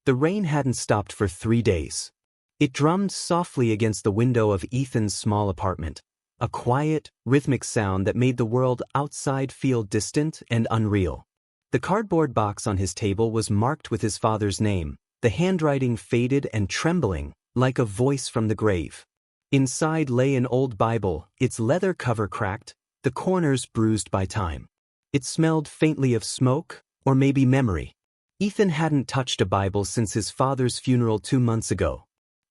The rain hadn't stopped for 3 days. It drummed softly against the window of Ethan's small apartment, a quiet, rhythmic sound that made the world outside feel distant and unreal. The cardboard box on his table was marked with his father's name, the handwriting faded and trembling, like a voice from the grave. Inside lay an old Bible, its leather cover cracked, the corners bruised by time. It smelled faintly of smoke, or maybe memory. Ethan hadn't touched a Bible since his father's funeral 2 months ago.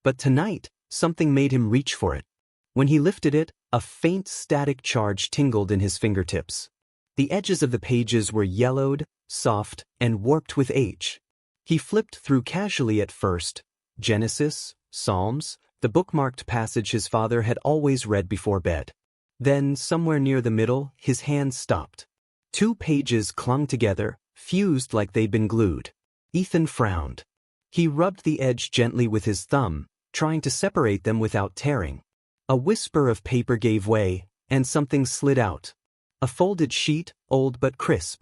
But tonight, something made him reach for it. When he lifted it, a faint static charge tingled in his fingertips. The edges of the pages were yellowed, soft, and warped with age. He flipped through casually at first. Genesis, Psalms, the bookmarked passage his father had always read before bed. Then, somewhere near the middle, his hand stopped. 2 pages clung together, fused like they'd been glued. Ethan frowned. He rubbed the edge gently with his thumb, trying to separate them without tearing. A whisper of paper gave way, and something slid out. A folded sheet, old but crisp.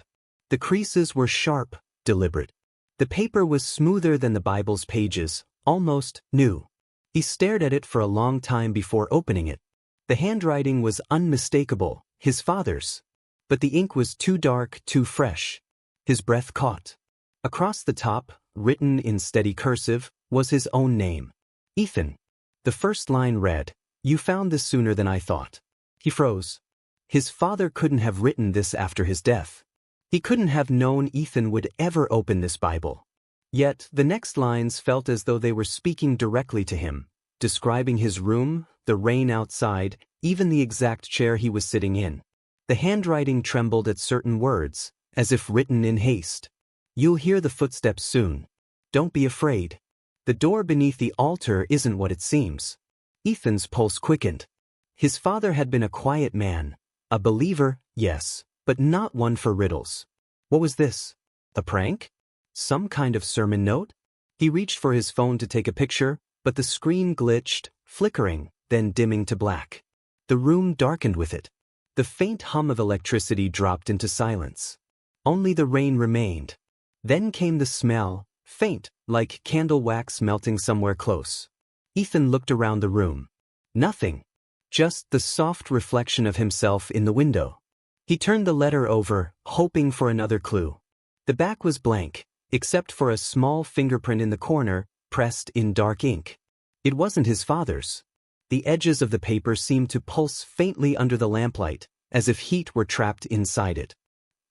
The creases were sharp, deliberate. The paper was smoother than the Bible's pages, almost new. He stared at it for a long time before opening it. The handwriting was unmistakable, his father's. But the ink was too dark, too fresh. His breath caught. Across the top, written in steady cursive, was his own name. Ethan. The first line read, "You found this sooner than I thought." He froze. His father couldn't have written this after his death. He couldn't have known Ethan would ever open this Bible. Yet, the next lines felt as though they were speaking directly to him, describing his room, the rain outside, even the exact chair he was sitting in. The handwriting trembled at certain words, as if written in haste. "You'll hear the footsteps soon. Don't be afraid. The door beneath the altar isn't what it seems." Ethan's pulse quickened. His father had been a quiet man, a believer, yes, but not one for riddles. What was this? A prank? Some kind of sermon note? He reached for his phone to take a picture, but the screen glitched, flickering, then dimming to black. The room darkened with it. The faint hum of electricity dropped into silence. Only the rain remained. Then came the smell, faint, like candle wax melting somewhere close. Ethan looked around the room. Nothing. Just the soft reflection of himself in the window. He turned the letter over, hoping for another clue. The back was blank, except for a small fingerprint in the corner, pressed in dark ink. It wasn't his father's. The edges of the paper seemed to pulse faintly under the lamplight, as if heat were trapped inside it.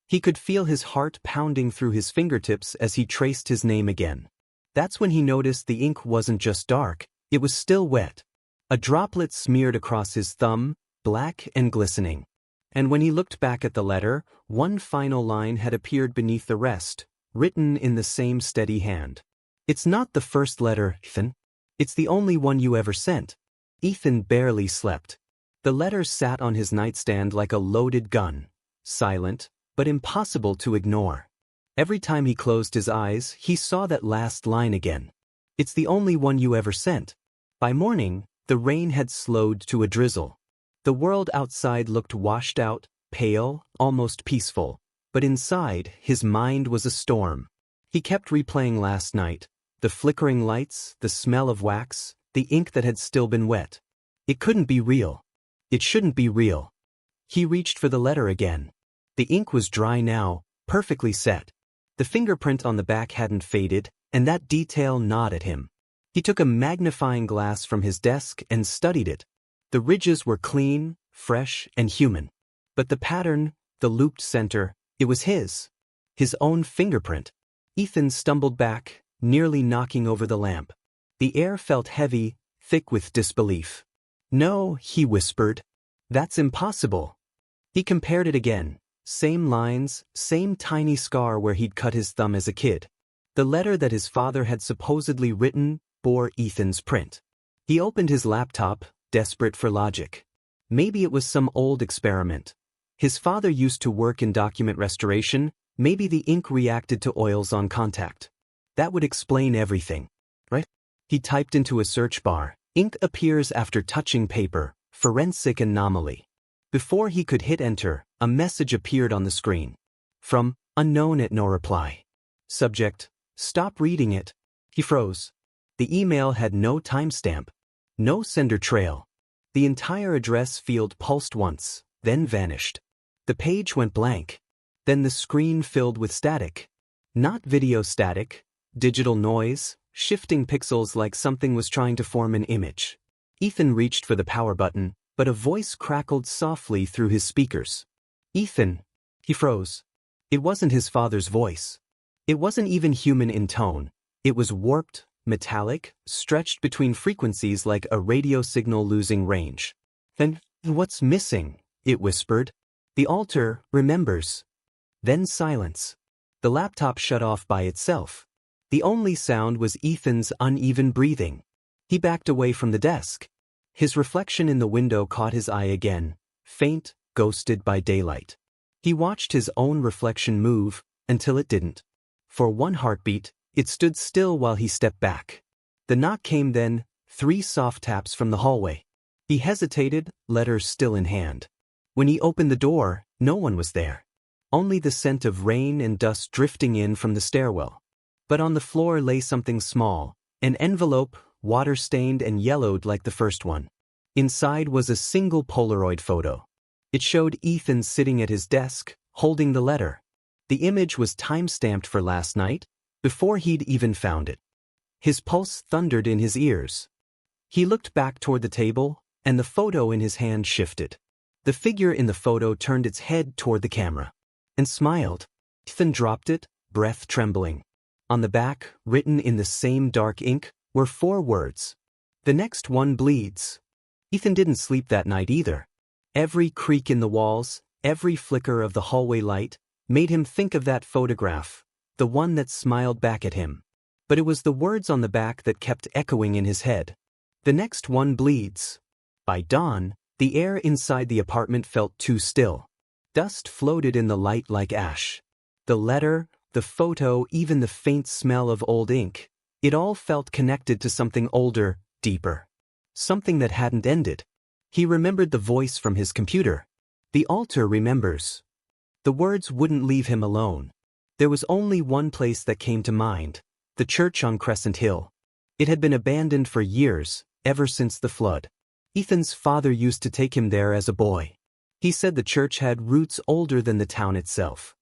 He could feel his heart pounding through his fingertips as he traced his name again. That's when he noticed the ink wasn't just dark, it was still wet. A droplet smeared across his thumb, black and glistening. And when he looked back at the letter, one final line had appeared beneath the rest, written in the same steady hand. "It's not the first letter, Ethan. It's the only one you ever sent." Ethan barely slept. The letter sat on his nightstand like a loaded gun, silent, but impossible to ignore. Every time he closed his eyes, he saw that last line again. "It's the only one you ever sent." By morning, the rain had slowed to a drizzle. The world outside looked washed out, pale, almost peaceful, but inside, his mind was a storm. He kept replaying last night, the flickering lights, the smell of wax, the ink that had still been wet. It couldn't be real. It shouldn't be real. He reached for the letter again. The ink was dry now, perfectly set. The fingerprint on the back hadn't faded, and that detail gnawed at him. He took a magnifying glass from his desk and studied it. The ridges were clean, fresh, and human. But the pattern, the looped center, it was his own fingerprint. Ethan stumbled back, nearly knocking over the lamp. The air felt heavy, thick with disbelief. "No," he whispered. "That's impossible." He compared it again. Same lines, same tiny scar where he'd cut his thumb as a kid. The letter that his father had supposedly written bore Ethan's print. He opened his laptop, desperate for logic. Maybe it was some old experiment. His father used to work in document restoration. Maybe the ink reacted to oils on contact. That would explain everything, right? He typed into a search bar. "Ink appears after touching paper, forensic anomaly." Before he could hit enter, a message appeared on the screen. From unknown at no reply. Subject: "Stop reading it." He froze. The email had no timestamp, no sender trail. The entire address field pulsed once, then vanished. The page went blank. Then the screen filled with static. Not video static, digital noise, shifting pixels like something was trying to form an image. Ethan reached for the power button, but a voice crackled softly through his speakers. "Ethan." He froze. It wasn't his father's voice. It wasn't even human in tone. It was warped, metallic, stretched between frequencies like a radio signal losing range. "Then what's missing?" it whispered. "The altar remembers." Then silence. The laptop shut off by itself. The only sound was Ethan's uneven breathing. He backed away from the desk. His reflection in the window caught his eye again, faint, ghosted by daylight. He watched his own reflection move, until it didn't. For one heartbeat, it stood still while he stepped back. The knock came then, 3 soft taps from the hallway. He hesitated, letters still in hand. When he opened the door, no one was there. Only the scent of rain and dust drifting in from the stairwell. But on the floor lay something small, an envelope, water-stained and yellowed like the first one. Inside was a single Polaroid photo. It showed Ethan sitting at his desk, holding the letter. The image was time-stamped for last night, before he'd even found it. His pulse thundered in his ears. He looked back toward the table, and the photo in his hand shifted. The figure in the photo turned its head toward the camera and smiled. Ethan dropped it, breath trembling. On the back, written in the same dark ink, were 4 words. "The next one bleeds." Ethan didn't sleep that night either. Every creak in the walls, every flicker of the hallway light, made him think of that photograph, the one that smiled back at him. But it was the words on the back that kept echoing in his head. "The next one bleeds." By dawn, the air inside the apartment felt too still. Dust floated in the light like ash. The letter, the photo, even the faint smell of old ink, it all felt connected to something older, deeper. Something that hadn't ended. He remembered the voice from his computer. "The altar remembers." The words wouldn't leave him alone. There was only one place that came to mind, the church on Crescent Hill. It had been abandoned for years, ever since the flood. Ethan's father used to take him there as a boy. He said the church had roots older than the town itself.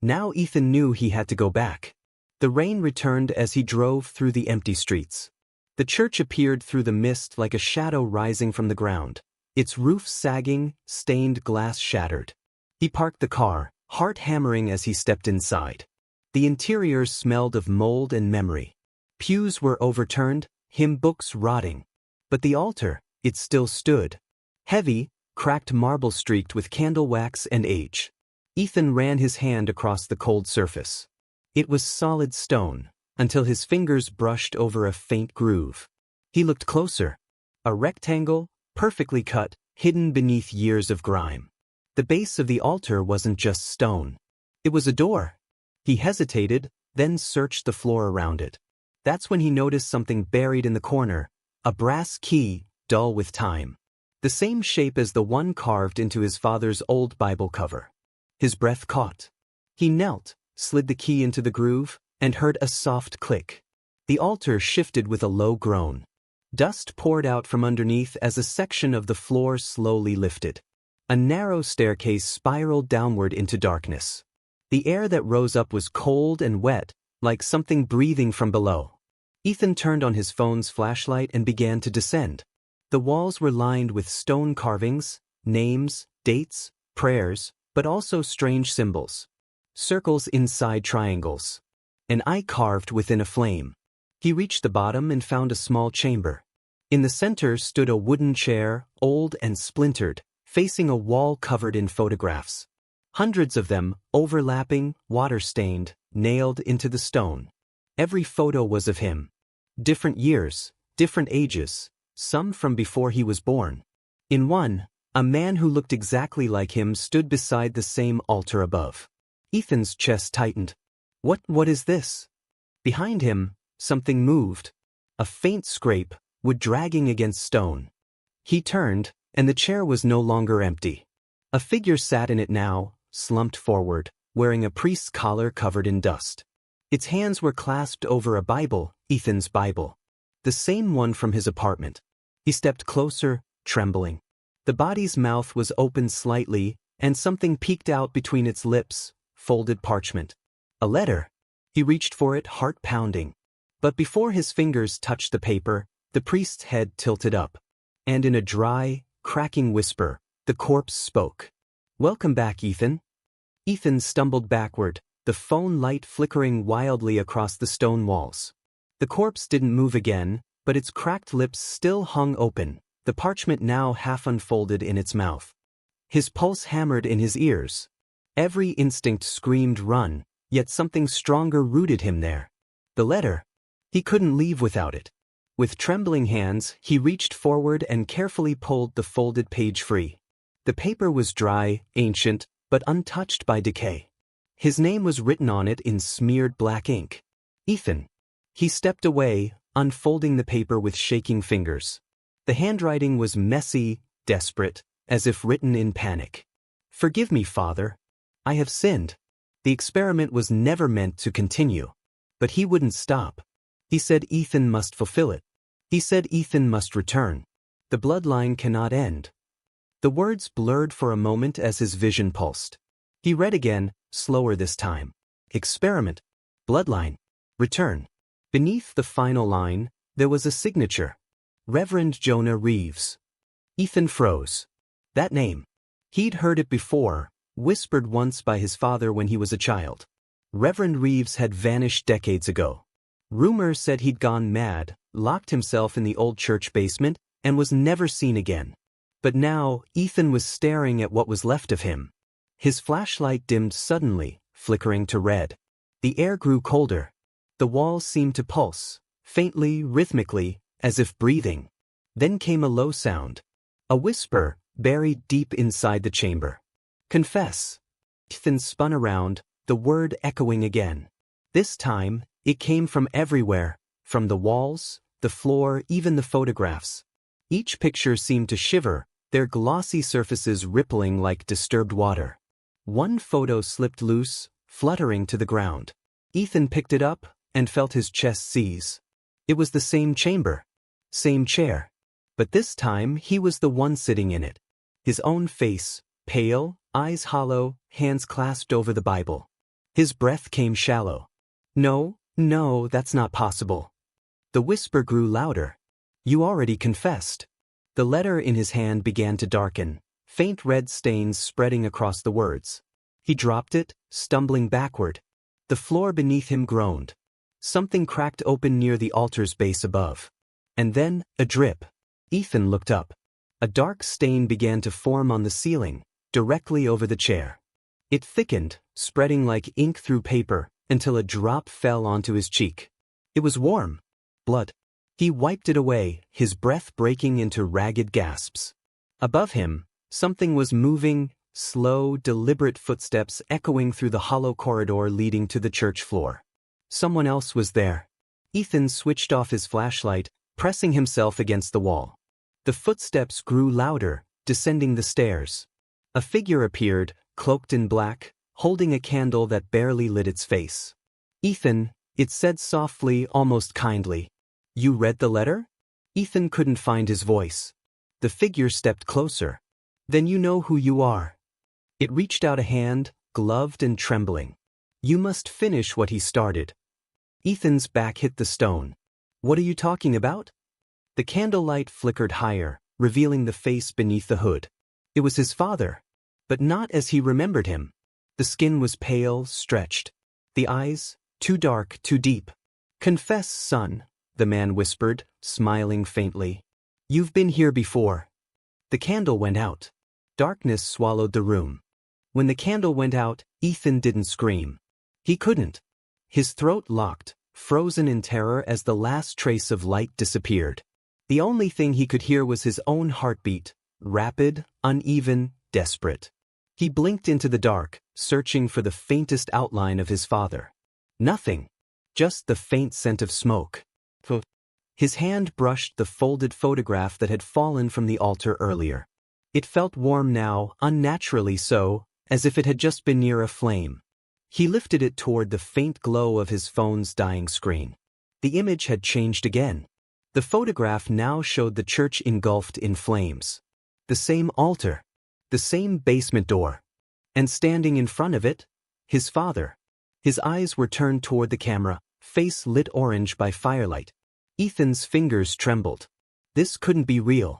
Now Ethan knew he had to go back. The rain returned as he drove through the empty streets. The church appeared through the mist like a shadow rising from the ground, its roof sagging, stained glass shattered. He parked the car, heart hammering as he stepped inside. The interior smelled of mold and memory. Pews were overturned, hymn books rotting. But the altar, it still stood. Heavy, cracked marble streaked with candle wax and age. Ethan ran his hand across the cold surface. It was solid stone, until his fingers brushed over a faint groove. He looked closer. A rectangle, perfectly cut, hidden beneath years of grime. The base of the altar wasn't just stone. It was a door. He hesitated, then searched the floor around it. That's when he noticed something buried in the corner, a brass key, dull with time. The same shape as the one carved into his father's old Bible cover. His breath caught. He knelt, slid the key into the groove, and heard a soft click. The altar shifted with a low groan. Dust poured out from underneath as a section of the floor slowly lifted. A narrow staircase spiraled downward into darkness. The air that rose up was cold and wet, like something breathing from below. Ethan turned on his phone's flashlight and began to descend. The walls were lined with stone carvings, names, dates, prayers, but also strange symbols. Circles inside triangles. An eye carved within a flame. He reached the bottom and found a small chamber. In the center stood a wooden chair, old and splintered, facing a wall covered in photographs. Hundreds of them, overlapping, water-stained, nailed into the stone. Every photo was of him. Different years, different ages, some from before he was born. In one, a man who looked exactly like him stood beside the same altar above. Ethan's chest tightened. What is this? Behind him, something moved. A faint scrape, wood dragging against stone. He turned, and the chair was no longer empty. A figure sat in it now, slumped forward, wearing a priest's collar covered in dust. Its hands were clasped over a Bible, Ethan's Bible. The same one from his apartment. He stepped closer, trembling. The body's mouth was open slightly, and something peeked out between its lips, folded parchment. A letter. He reached for it, heart pounding. But before his fingers touched the paper, the priest's head tilted up. And in a dry, cracking whisper, the corpse spoke. "Welcome back, Ethan." Ethan stumbled backward, the phone light flickering wildly across the stone walls. The corpse didn't move again, but its cracked lips still hung open, the parchment now half unfolded in its mouth. His pulse hammered in his ears. Every instinct screamed run, yet something stronger rooted him there. The letter. He couldn't leave without it. With trembling hands, he reached forward and carefully pulled the folded page free. The paper was dry, ancient, but untouched by decay. His name was written on it in smeared black ink. Ethan. He stepped away, unfolding the paper with shaking fingers. The handwriting was messy, desperate, as if written in panic. "Forgive me, Father. I have sinned." The experiment was never meant to continue. But he wouldn't stop. He said Ethan must fulfill it. He said Ethan must return. The bloodline cannot end. The words blurred for a moment as his vision pulsed. He read again, slower this time. Experiment. Bloodline. Return. Beneath the final line, there was a signature. Reverend Jonah Reeves. Ethan froze. That name. He'd heard it before, whispered once by his father when he was a child. Reverend Reeves had vanished decades ago. Rumors said he'd gone mad, locked himself in the old church basement, and was never seen again. But now, Ethan was staring at what was left of him. His flashlight dimmed suddenly, flickering to red. The air grew colder. The walls seemed to pulse, faintly, rhythmically, as if breathing. Then came a low sound. A whisper, buried deep inside the chamber. "Confess." Ethan spun around, the word echoing again. This time, it came from everywhere, from the walls, the floor, even the photographs. Each picture seemed to shiver, their glossy surfaces rippling like disturbed water. One photo slipped loose, fluttering to the ground. Ethan picked it up and felt his chest seize. It was the same chamber, same chair. But this time he was the one sitting in it. His own face, pale, eyes hollow, hands clasped over the Bible. His breath came shallow. "No, no, that's not possible." The whisper grew louder. "You already confessed." The letter in his hand began to darken, faint red stains spreading across the words. He dropped it, stumbling backward. The floor beneath him groaned. Something cracked open near the altar's base above. And then, a drip. Ethan looked up. A dark stain began to form on the ceiling, directly over the chair. It thickened, spreading like ink through paper, until a drop fell onto his cheek. It was warm. Blood. He wiped it away, his breath breaking into ragged gasps. Above him, something was moving, slow, deliberate footsteps echoing through the hollow corridor leading to the church floor. Someone else was there. Ethan switched off his flashlight, pressing himself against the wall. The footsteps grew louder, descending the stairs. A figure appeared, cloaked in black, holding a candle that barely lit its face. "Ethan," it said softly, almost kindly. "You read the letter?" Ethan couldn't find his voice. The figure stepped closer. "Then you know who you are." It reached out a hand, gloved and trembling. "You must finish what he started." Ethan's back hit the stone. "What are you talking about?" The candlelight flickered higher, revealing the face beneath the hood. It was his father, but not as he remembered him. The skin was pale, stretched. The eyes, too dark, too deep. "Confess, son," the man whispered, smiling faintly. "You've been here before." The candle went out. Darkness swallowed the room. When the candle went out, Ethan didn't scream. He couldn't. His throat locked, frozen in terror as the last trace of light disappeared. The only thing he could hear was his own heartbeat, rapid, uneven, desperate. He blinked into the dark, searching for the faintest outline of his father. Nothing. Just the faint scent of smoke. His hand brushed the folded photograph that had fallen from the altar earlier. It felt warm now, unnaturally so, as if it had just been near a flame. He lifted it toward the faint glow of his phone's dying screen. The image had changed again. The photograph now showed the church engulfed in flames. The same altar. The same basement door. And standing in front of it, his father. His eyes were turned toward the camera, face lit orange by firelight. Ethan's fingers trembled. This couldn't be real.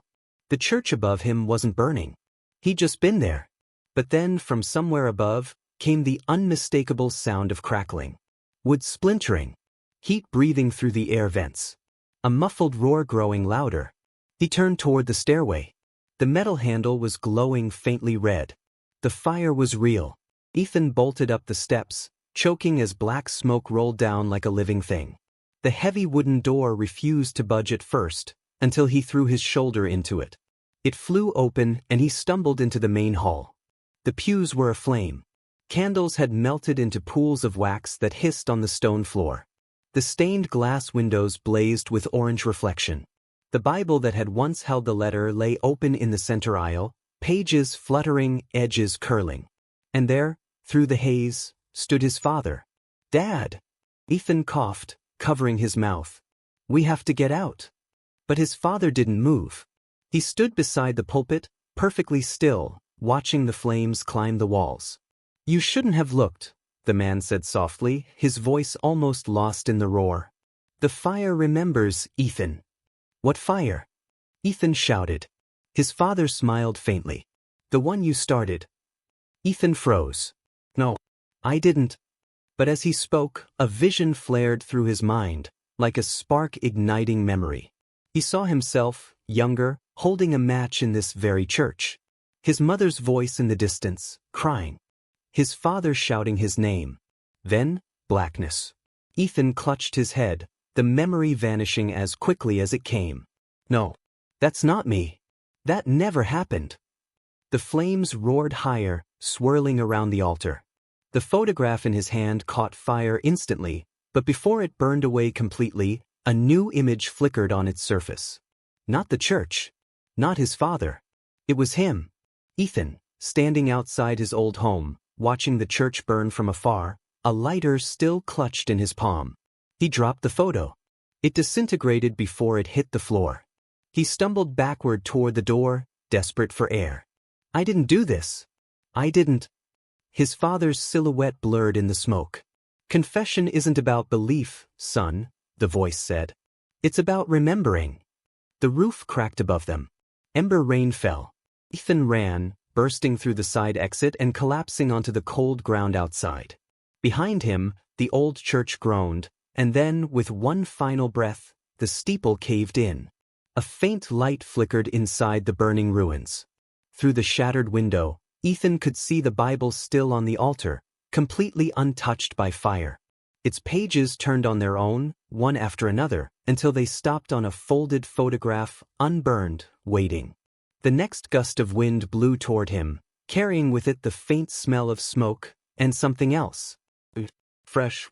The church above him wasn't burning. He'd just been there. But then, from somewhere above, came the unmistakable sound of crackling. Wood splintering. Heat breathing through the air vents. A muffled roar growing louder. He turned toward the stairway. The metal handle was glowing faintly red. The fire was real. Ethan bolted up the steps, choking as black smoke rolled down like a living thing. The heavy wooden door refused to budge at first, until he threw his shoulder into it. It flew open and he stumbled into the main hall. The pews were aflame. Candles had melted into pools of wax that hissed on the stone floor. The stained glass windows blazed with orange reflection. The Bible that had once held the letter lay open in the center aisle, pages fluttering, edges curling. And there, through the haze, stood his father. "Dad!" Ethan coughed, covering his mouth. "We have to get out." But his father didn't move. He stood beside the pulpit, perfectly still, watching the flames climb the walls. "You shouldn't have looked," the man said softly, his voice almost lost in the roar. "The fire remembers, Ethan." "What fire?" Ethan shouted. His father smiled faintly. "The one you started." Ethan froze. "No, I didn't." But as he spoke, a vision flared through his mind, like a spark igniting memory. He saw himself, younger, holding a match in this very church. His mother's voice in the distance, crying. His father shouting his name. Then, blackness. Ethan clutched his head, the memory vanishing as quickly as it came. "No, that's not me. That never happened." The flames roared higher, swirling around the altar. The photograph in his hand caught fire instantly, but before it burned away completely, a new image flickered on its surface. Not the church. Not his father. It was him. Ethan, standing outside his old home, watching the church burn from afar, a lighter still clutched in his palm. He dropped the photo. It disintegrated before it hit the floor. He stumbled backward toward the door, desperate for air. "I didn't do this. I didn't." His father's silhouette blurred in the smoke. "Confession isn't about belief, son," the voice said. "It's about remembering." The roof cracked above them. Ember rain fell. Ethan ran, bursting through the side exit and collapsing onto the cold ground outside. Behind him, the old church groaned, and then, with one final breath, the steeple caved in. A faint light flickered inside the burning ruins. Through the shattered window, Ethan could see the Bible still on the altar, completely untouched by fire. Its pages turned on their own, one after another, until they stopped on a folded photograph, unburned, waiting. The next gust of wind blew toward him, carrying with it the faint smell of smoke, and something else. Fresh,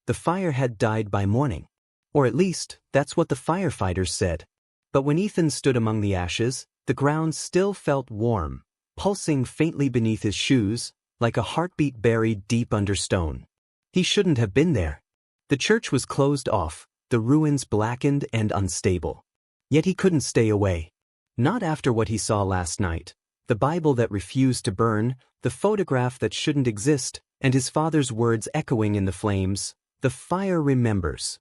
the fire had died by morning. Or at least, that's what the firefighters said. But when Ethan stood among the ashes, the ground still felt warm, pulsing faintly beneath his shoes, like a heartbeat buried deep under stone. He shouldn't have been there. The church was closed off, the ruins blackened and unstable. Yet he couldn't stay away. Not after what he saw last night. The Bible that refused to burn, the photograph that shouldn't exist, and his father's words echoing in the flames. "The fire remembers."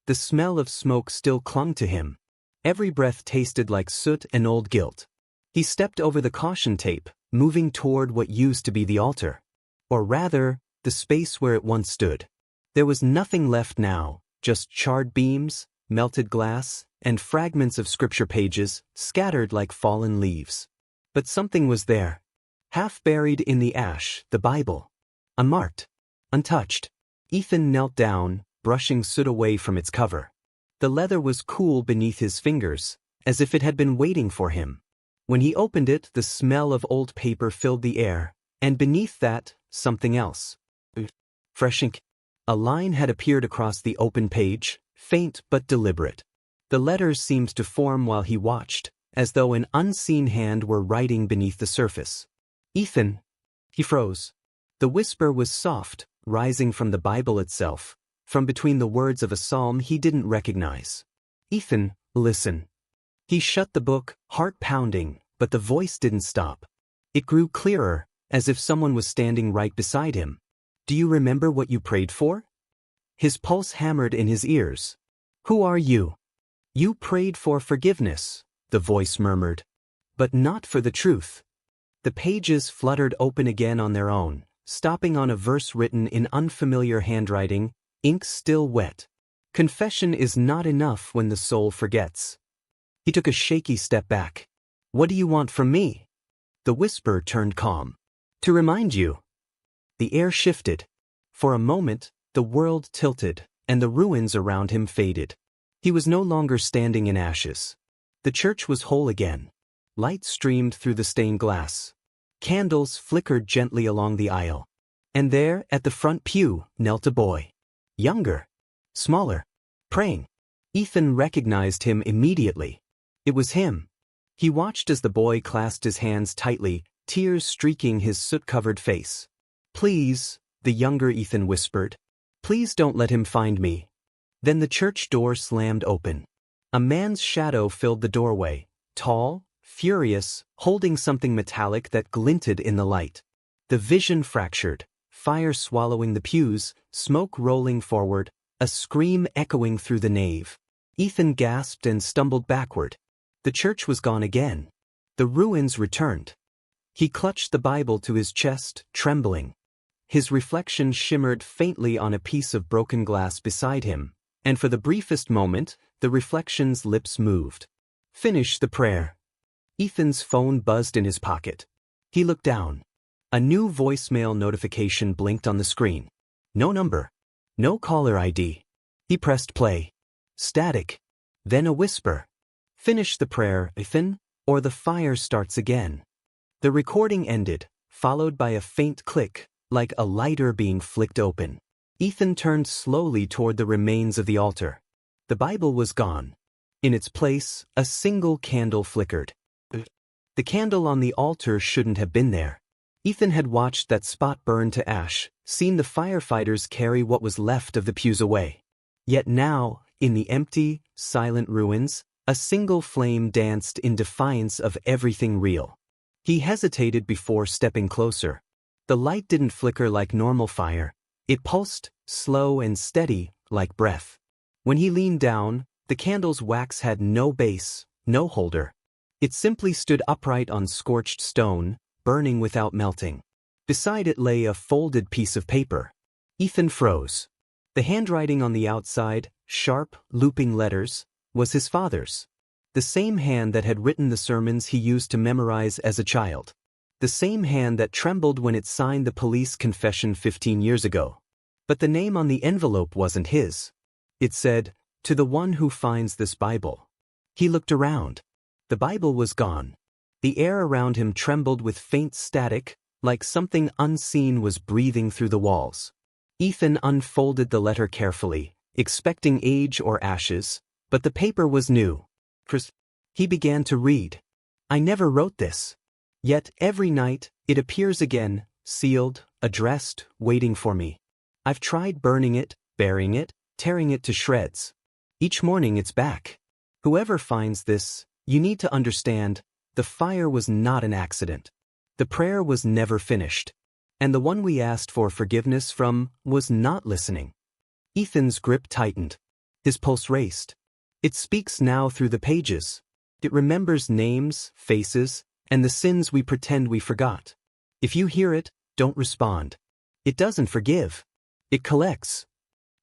The smell of smoke still clung to him. Every breath tasted like soot and old guilt. He stepped over the caution tape, moving toward what used to be the altar. Or rather, the space where it once stood. There was nothing left now, just charred beams, melted glass, and fragments of scripture pages, scattered like fallen leaves. But something was there. Half buried in the ash, the Bible. Unmarked. Untouched. Ethan knelt down, brushing soot away from its cover. The leather was cool beneath his fingers, as if it had been waiting for him. When he opened it, the smell of old paper filled the air, and beneath that, something else. Fresh ink. A line had appeared across the open page, faint but deliberate. The letters seemed to form while he watched, as though an unseen hand were writing beneath the surface. "Ethan." He froze. The whisper was soft, rising from the Bible itself, from between the words of a psalm he didn't recognize. "Ethan, listen." He shut the book, heart pounding, but the voice didn't stop. It grew clearer, as if someone was standing right beside him. "Do you remember what you prayed for?" His pulse hammered in his ears. "Who are you?" "You prayed for forgiveness," the voice murmured. "But not for the truth." The pages fluttered open again on their own, stopping on a verse written in unfamiliar handwriting, ink still wet. "Confession is not enough when the soul forgets." He took a shaky step back. "What do you want from me?" The whisper turned calm. "To remind you." The air shifted. For a moment, the world tilted, and the ruins around him faded. He was no longer standing in ashes. The church was whole again. Light streamed through the stained glass. Candles flickered gently along the aisle. And there, at the front pew, knelt a boy. Younger. Smaller. Praying. Ethan recognized him immediately. It was him. He watched as the boy clasped his hands tightly, tears streaking his soot-covered face. "Please," the younger Ethan whispered. "Please don't let him find me." Then the church door slammed open. A man's shadow filled the doorway, tall, furious, holding something metallic that glinted in the light. The vision fractured, fire swallowing the pews, smoke rolling forward, a scream echoing through the nave. Ethan gasped and stumbled backward. The church was gone again. The ruins returned. He clutched the Bible to his chest, trembling. His reflection shimmered faintly on a piece of broken glass beside him, and for the briefest moment, the reflection's lips moved. "Finish the prayer." Ethan's phone buzzed in his pocket. He looked down. A new voicemail notification blinked on the screen. No number. No caller ID. He pressed play. Static. Then a whisper. "Finish the prayer, Ethan, or the fire starts again." The recording ended, followed by a faint click, like a lighter being flicked open. Ethan turned slowly toward the remains of the altar. The Bible was gone. In its place, a single candle flickered. The candle on the altar shouldn't have been there. Ethan had watched that spot burn to ash, seen the firefighters carry what was left of the pews away. Yet now, in the empty, silent ruins, a single flame danced in defiance of everything real. He hesitated before stepping closer. The light didn't flicker like normal fire. It pulsed, slow and steady, like breath. When he leaned down, the candle's wax had no base, no holder. It simply stood upright on scorched stone, burning without melting. Beside it lay a folded piece of paper. Ethan froze. The handwriting on the outside, sharp, looping letters, was his father's. The same hand that had written the sermons he used to memorize as a child. The same hand that trembled when it signed the police confession 15 years ago. But the name on the envelope wasn't his. It said, "To the one who finds this Bible." He looked around. The Bible was gone. The air around him trembled with faint static, like something unseen was breathing through the walls. Ethan unfolded the letter carefully, expecting age or ashes, but the paper was new. He began to read. "I never wrote this. Yet every night, it appears again, sealed, addressed, waiting for me. I've tried burning it, burying it, tearing it to shreds. Each morning it's back. Whoever finds this, you need to understand, the fire was not an accident. The prayer was never finished. And the one we asked for forgiveness from was not listening." Ethan's grip tightened. His pulse raced. It speaks now through the pages. It remembers names, faces, and the sins we pretend we forgot. If you hear it, don't respond. It doesn't forgive. It collects.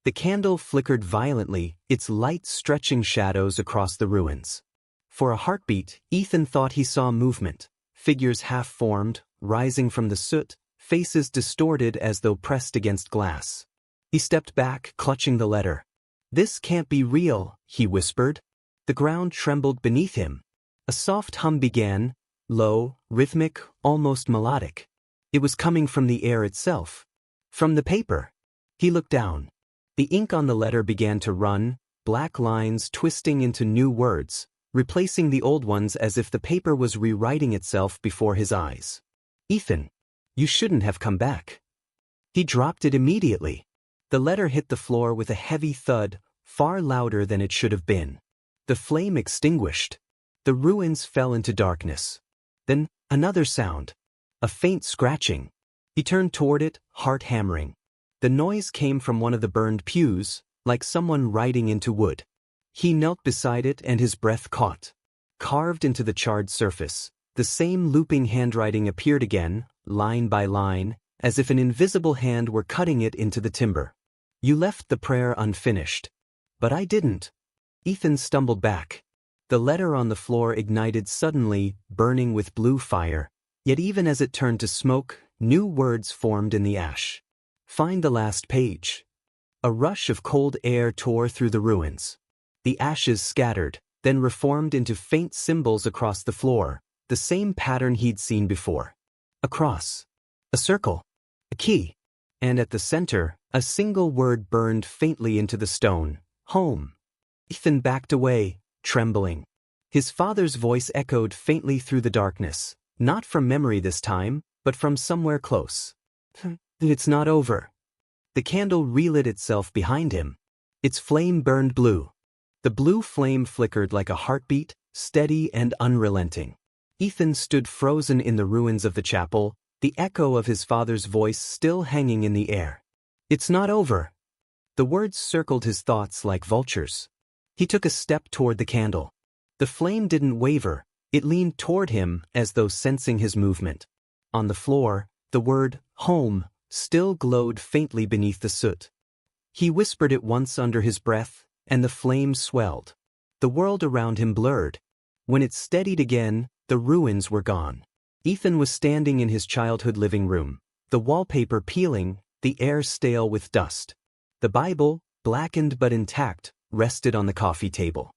The candle flickered violently, its light stretching shadows across the ruins. For a heartbeat, Ethan thought he saw movement, figures half-formed, rising from the soot, faces distorted as though pressed against glass. He stepped back, clutching the letter. "This can't be real," he whispered. The ground trembled beneath him. A soft hum began, low, rhythmic, almost melodic. It was coming from the air itself. From the paper. He looked down. The ink on the letter began to run, black lines twisting into new words, replacing the old ones as if the paper was rewriting itself before his eyes. "Ethan, you shouldn't have come back." He dropped it immediately. The letter hit the floor with a heavy thud, far louder than it should have been. The flame extinguished. The ruins fell into darkness. Then, another sound. A faint scratching. He turned toward it, heart hammering. The noise came from one of the burned pews, like someone writing into wood. He knelt beside it and his breath caught. Carved into the charred surface, the same looping handwriting appeared again, line by line, as if an invisible hand were cutting it into the timber. You left the prayer unfinished. But I didn't. Ethan stumbled back. The letter on the floor ignited suddenly, burning with blue fire, yet even as it turned to smoke, new words formed in the ash. Find the last page. A rush of cold air tore through the ruins. The ashes scattered, then reformed into faint symbols across the floor, the same pattern he'd seen before. A cross. A circle. A key. And at the center, a single word burned faintly into the stone. Home. Ethan backed away, trembling. His father's voice echoed faintly through the darkness, not from memory this time, but from somewhere close. It's not over. The candle relit itself behind him. Its flame burned blue. The blue flame flickered like a heartbeat, steady and unrelenting. Ethan stood frozen in the ruins of the chapel, the echo of his father's voice still hanging in the air. It's not over. The words circled his thoughts like vultures. He took a step toward the candle. The flame didn't waver, it leaned toward him as though sensing his movement. On the floor, the word, home, still glowed faintly beneath the soot. He whispered it once under his breath, and the flame swelled. The world around him blurred. When it steadied again, the ruins were gone. Ethan was standing in his childhood living room, the wallpaper peeling, the air stale with dust. The Bible, blackened but intact, rested on the coffee table.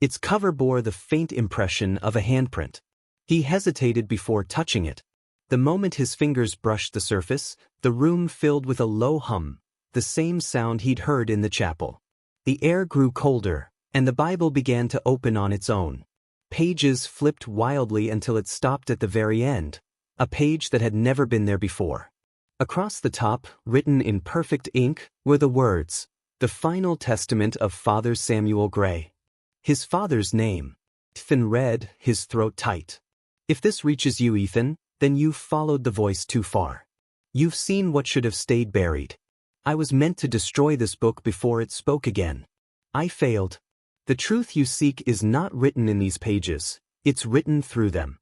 Its cover bore the faint impression of a handprint. He hesitated before touching it. The moment his fingers brushed the surface, the room filled with a low hum, the same sound he'd heard in the chapel. The air grew colder, and the Bible began to open on its own. Pages flipped wildly until it stopped at the very end, a page that had never been there before. Across the top, written in perfect ink, were the words, "The Final Testament of Father Samuel Gray." His father's name. Ethan read, his throat tight. If this reaches you, Ethan, then you've followed the voice too far. You've seen what should have stayed buried. I was meant to destroy this book before it spoke again. I failed. The truth you seek is not written in these pages, it's written through them.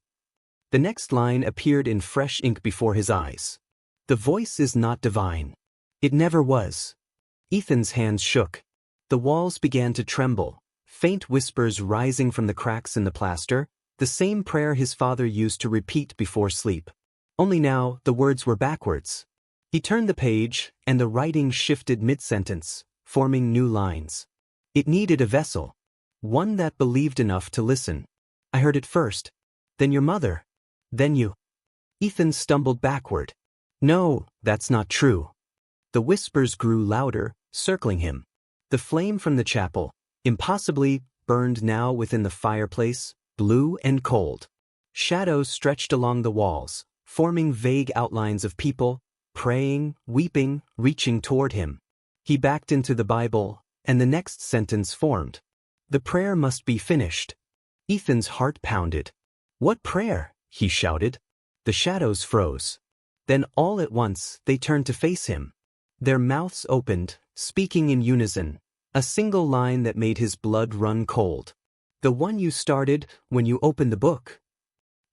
The next line appeared in fresh ink before his eyes. The voice is not divine. It never was. Ethan's hands shook. The walls began to tremble, faint whispers rising from the cracks in the plaster, the same prayer his father used to repeat before sleep. Only now, the words were backwards. He turned the page, and the writing shifted mid-sentence, forming new lines. It needed a vessel. One that believed enough to listen. I heard it first. Then your mother. Then you. Ethan stumbled backward. No, that's not true. The whispers grew louder, circling him. The flame from the chapel, impossibly, burned now within the fireplace, blue and cold. Shadows stretched along the walls, forming vague outlines of people, praying, weeping, reaching toward him. He backed into the Bible, and the next sentence formed. The prayer must be finished. Ethan's heart pounded. What prayer? He shouted. The shadows froze. Then all at once they turned to face him. Their mouths opened, speaking in unison, a single line that made his blood run cold. The one you started when you opened the book.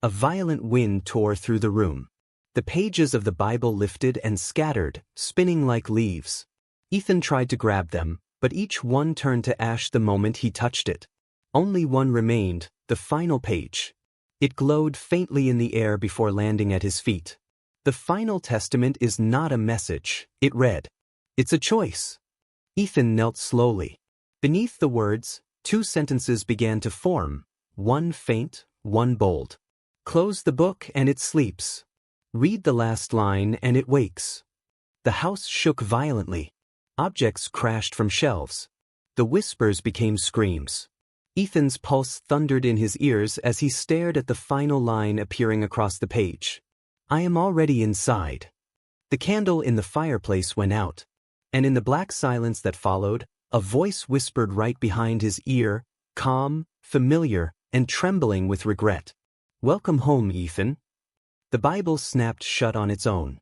A violent wind tore through the room. The pages of the Bible lifted and scattered, spinning like leaves. Ethan tried to grab them, but each one turned to ash the moment he touched it. Only one remained, the final page. It glowed faintly in the air before landing at his feet. The Final Testament is not a message, it read. It's a choice. Ethan knelt slowly. Beneath the words, two sentences began to form, one faint, one bold. Close the book and it sleeps. Read the last line and it wakes. The house shook violently. Objects crashed from shelves. The whispers became screams. Ethan's pulse thundered in his ears as he stared at the final line appearing across the page. I am already inside. The candle in the fireplace went out, and in the black silence that followed, a voice whispered right behind his ear, calm, familiar, and trembling with regret. "Welcome home, Ethan." The Bible snapped shut on its own.